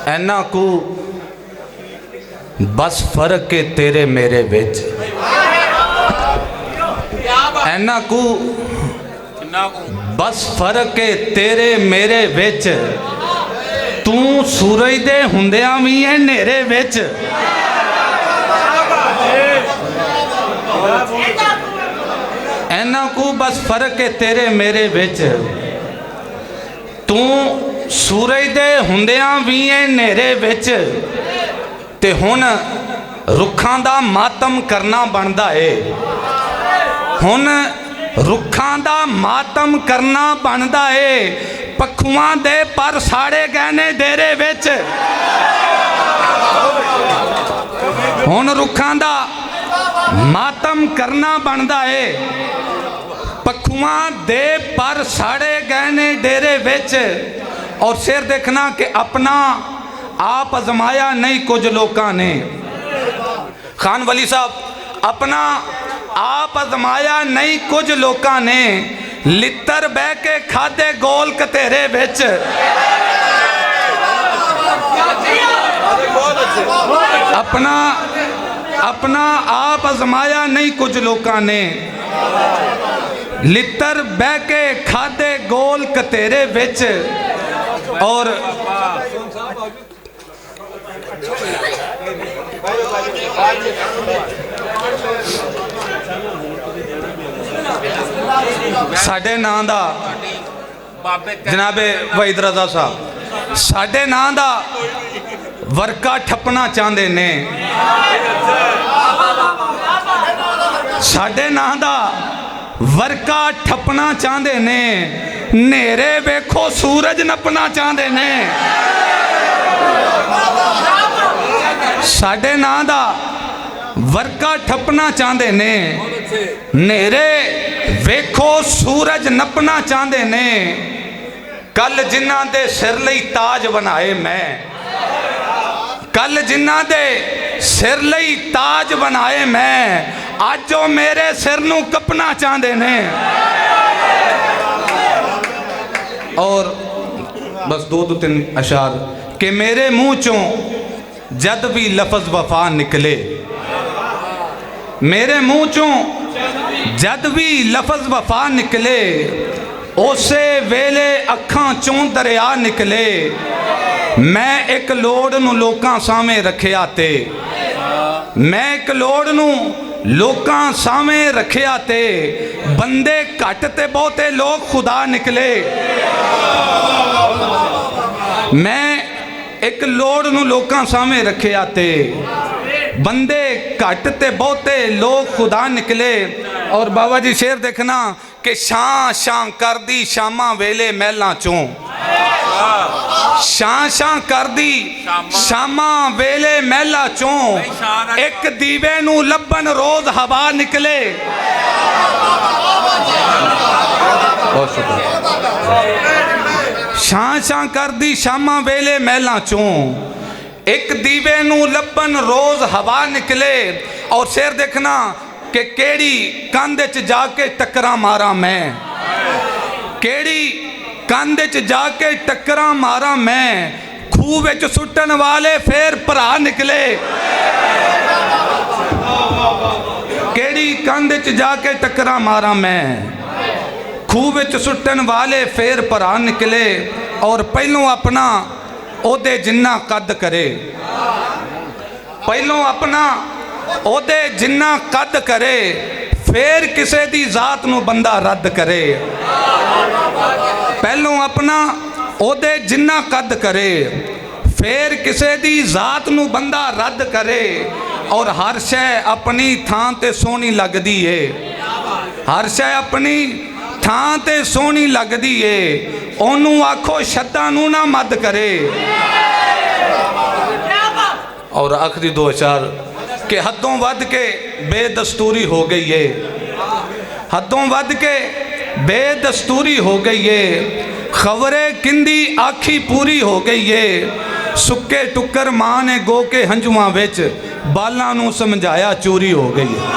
ऐना कू बस फर्क के तेरे मेरे विच, ऐना कू बस फर्क के तेरे मेरे विच, तू सूरज दे हुंदियां वी है नेरे विच। ऐना कू बस फर्क के तेरे मेरे विच, तू सूरज दे हुंदियां वी है नेरे विच, ते हुण रुखां दा मातम करना बनदा है। हुण रुखां दा मातम करना बनदा है। पखुआं दे पर साड़े गए ने डेरे विच। हुण रुखां दा मातम करना बनदा है। पखुआं दे पर साड़े गए ने डेरे विच। और शेर देखना कि अपना आप आजमाया नहीं कुछ लोगों ने। खान वली साहब, अपना आप आजमाया नहीं कुछ लोगों ने, लित्तर बह के खादे गोल कतेरे विच। अपना अपना आप आजमाया नहीं कुछ लोगों ने, लित्तर बह के खादे गोल कतेरे विच। और साडे नां दा जनाबे वहीद रज़ा साहब साडे नां दा वर्का ठप्पना चाहते ने। साडे नां दा वर्का ठप्पना चाहते ने। नेरे वेखो सूरज नपना चाहते ने। साडे नां दा वर्का ठप्पना चाहते ने। नेरे वेखो सूरज नपना चाहते ने। कल जिन्हां दे सिर लई ताज बनाए मैं, कल जिन्हां दे सिर लई ताज बनाए मैं, अज ओ मेरे सिर नूं कपना चाहते ने। और बस दो तीन अशार कि मेरे मुंह चों जद भी लफज वफा निकले, मेरे मुंह चों जद भी लफज वफा निकले, उसे वेले अखां चों दरिया निकले। मैं एक लोड़ नूं लोकां सामने रखिया ते, मैं एक लोड़ नूं लोकां सामने रखिया ते, बंदे घट ते बहुते लोग खुदा निकले। मैं एक लोड़ नूं लोकां सामने रखिया ते, बंदे घट ते बहुते लोग खुदा निकले। और बाबा जी शेर देखना कि शां शां कर दी शामा वेले महलां चों, शां शां कर दी शामा वेले महला चों, एक दीवे नूं लभन रोज हवा निकले। शां शां कर दी शामा वेले महला चों, एक दीवे नूं लभन रोज हवा निकले। और शेर देखना कि केड़ी कंध च जाके टक्करा मारा मैं, केड़ी कंध च जाके टक्करा मारा मैं, खूह विच सुट्टन वाले फिर भरा निकले। केड़ी कंध च जाके टक्करा मारा मैं, खूह विच सुट्टन वाले फिर भरा निकले। और पहलों अपना ओदे जिन्ना कद करे, पहलों अपना ओदे जिन्ना कद करे, फिर किसे दी जात नूं बंदा रद्द करे। पहलों अपना ओदे जिन्ना कद करे, फिर किसे दी जात नूं बंदा रद्द करे। और हर शय अपनी थां ते सोहनी लगदी है, हर शय अपनी थां ते सोहनी लगदी है। ओनू आखो शद्दां नूं ना मद करे। और आखिरी दो अशार कि हदों वध के बेदस्तूरी हो गई है, हदों वध के बेदस्तूरी हो गई है। खबरे किंदी आखी पूरी हो गई है। सुक्के टुक्कर मां ने गो के हंजुआं विच बालां नूं समझाया चोरी हो गई है।